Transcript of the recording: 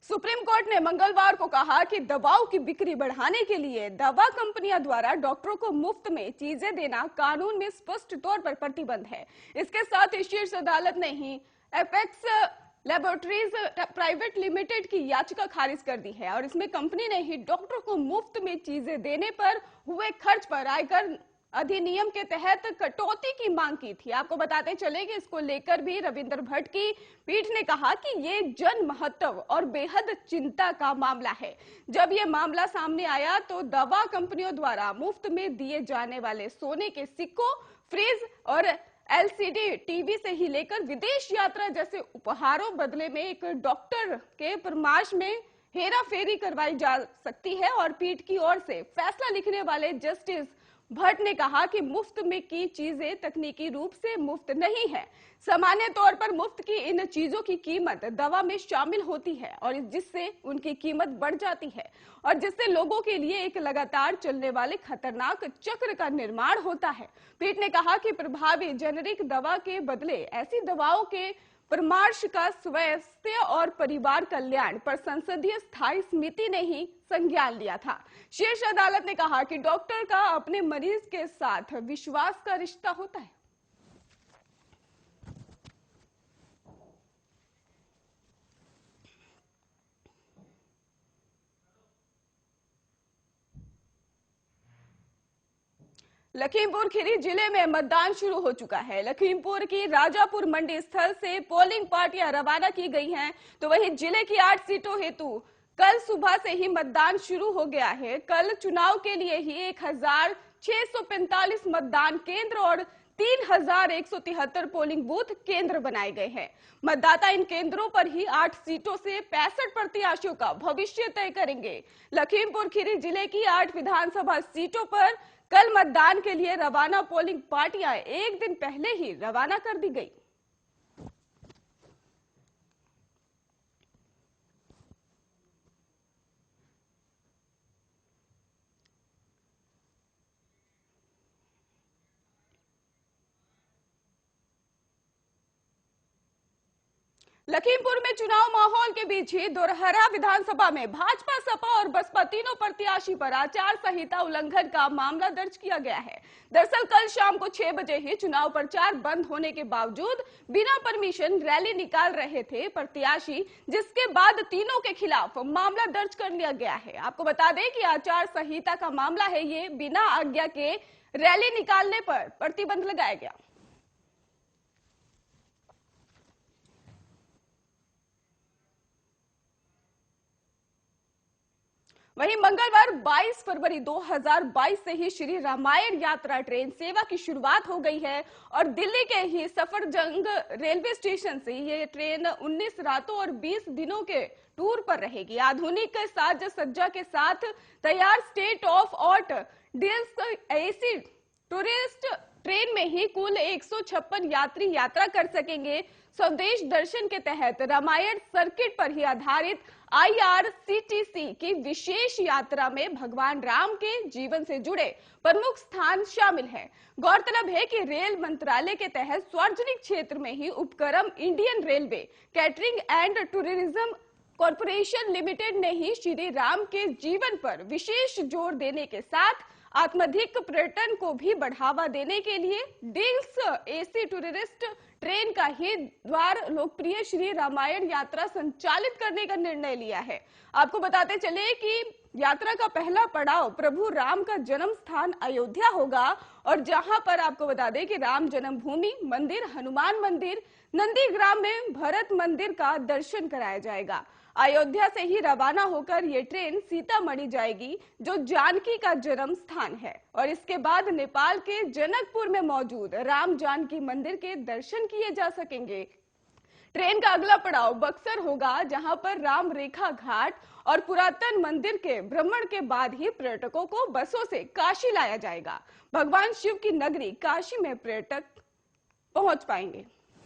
Supreme court ने मंगलवार को कहा कि दवाओं की बिक्री बढ़ाने के लिए दवा कंपनियों द्वारा डॉक्टरों को मुफ्त में चीजें देना कानून में स्पष्ट तौर पर प्रतिबंध है। इसके साथ ही शीर्ष अदालत ने ही एपेक्स लैबोरेटरीज प्राइवेट लिमिटेड की याचिका खारिज कर दी है और इसमें कंपनी ने ही डॉक्टरों को मुफ्त में चीजें देने पर हुए खर्च पर आयकर अधिनियम के तहत कटौती की मांग की थी। आपको बताते चले कि इसको लेकर भी रविंद्र भट्ट की पीठ ने कहा कि ये जन महत्व और बेहद चिंता का मामला है। जब ये मामला सामने आया तो दवा कंपनियों द्वारा मुफ्त में दिए जाने वाले सोने के सिक्कों, फ्रिज और एलसीडी टीवी से ही लेकर विदेश यात्रा जैसे उपहारों बदले में एक डॉक्टर के परामर्श में हेरा फेरी करवाई जा सकती है। और पीठ की ओर से फैसला लिखने वाले जस्टिस भट्ट ने कहा कि मुफ्त में की चीजें तकनीकी रूप से मुफ्त नहीं है। सामान्य तौर पर मुफ्त की इन चीजों की कीमत दवा में शामिल होती है और जिससे उनकी कीमत बढ़ जाती है और जिससे लोगों के लिए एक लगातार चलने वाले खतरनाक चक्र का निर्माण होता है। पीठ ने कहा कि प्रभावी जेनेरिक दवा के बदले ऐसी दवाओं के परामर्श का स्वास्थ्य और परिवार कल्याण पर संसदीय स्थायी समिति ने ही संज्ञान लिया था। शीर्ष अदालत ने कहा कि डॉक्टर का अपने मरीज के साथ विश्वास का रिश्ता होता है। लखीमपुर खीरी जिले में मतदान शुरू हो चुका है। लखीमपुर की राजापुर मंडी स्थल से पोलिंग पार्टियां रवाना की गई हैं, तो वहीं जिले की 8 सीटों हेतु कल सुबह से ही मतदान शुरू हो गया है। कल चुनाव के लिए ही 1645 मतदान केंद्र और 3173 पोलिंग बूथ केंद्र बनाए गए हैं। मतदाता इन केंद्रों पर ही 8 सीटों से 65 प्रत्याशियों का भविष्य तय करेंगे। लखीमपुर खीरी जिले की 8 विधानसभा सीटों पर कल मतदान के लिए रवाना पोलिंग पार्टियां एक दिन पहले ही रवाना कर दी गई। लखीमपुर में चुनाव माहौल के बीच ही दोरहरा विधानसभा में भाजपा, सपा और बसपा तीनों प्रत्याशी पर आचार संहिता उल्लंघन का मामला दर्ज किया गया है। दरअसल कल शाम को 6 बजे ही चुनाव प्रचार बंद होने के बावजूद बिना परमिशन रैली निकाल रहे थे प्रत्याशी, जिसके बाद तीनों के खिलाफ मामला दर्ज कर लिया गया है। आपको बता दें कि आचार संहिता का मामला है ये। बिना आज्ञा के रैली निकालने पर प्रतिबंध लगाया गया। वहीं मंगलवार 22 फरवरी 2022 से ही श्री रामायण यात्रा ट्रेन सेवा की शुरुआत हो गई है और दिल्ली के ही सफरजंग रेलवे स्टेशन से ये ट्रेन 19 रातों और 20 दिनों के टूर पर रहेगी। आधुनिक साज सज्जा के साथ तैयार state of art deals AC tourist train में ही कुल 156 यात्री यात्रा कर सकेंगे। स्वदेश दर्शन के तहत रामायण सर्किट पर ही आधारित IRCTC की विशेष यात्रा में भगवान राम के जीवन से जुड़े प्रमुख स्थान शामिल हैं। गौरतलब है कि रेल मंत्रालय के तहत सार्वजनिक क्षेत्र में ही उपक्रम Indian railway catering and tourism corporation limited ने ही श्री राम के जीवन पर विशेष जोर देने के साथ आत्माधिक पर्यटन को भी बढ़ावा देने के लिए डील्स एसी टूरिस्ट ट्रेन का ही द्वार लोकप्रिय श्री रामायण यात्रा संचालित करने का निर्णय लिया है। आपको बताते चले कि यात्रा का पहला पड़ाव प्रभु राम का जन्म स्थान अयोध्या होगा और जहां पर आपको बता दें कि राम जन्मभूमि मंदिर, हनुमान मंदिर, नंदीग्राम में भरत मंदिर का दर्शन कराया जाएगा। अयोध्या से ही रवाना होकर ये ट्रेन सीतामढ़ी जाएगी, जो जानकी का जन्म स्थान है, और इसके बाद नेपाल के जनकपुर में मौजूद राम जानकी मंदिर के दर्शन किए जा सकेंगे। ट्रेन का अगला पड़ाव बक्सर होगा, जहां पर राम रेखा घाट और पुरातन मंदिर के भ्रमण के बाद ही पर्यटकों को बसों से काशी लाया जाएगा। भगवान शिव की नगरी काशी में पर्यटक पहुंच पाएंगे।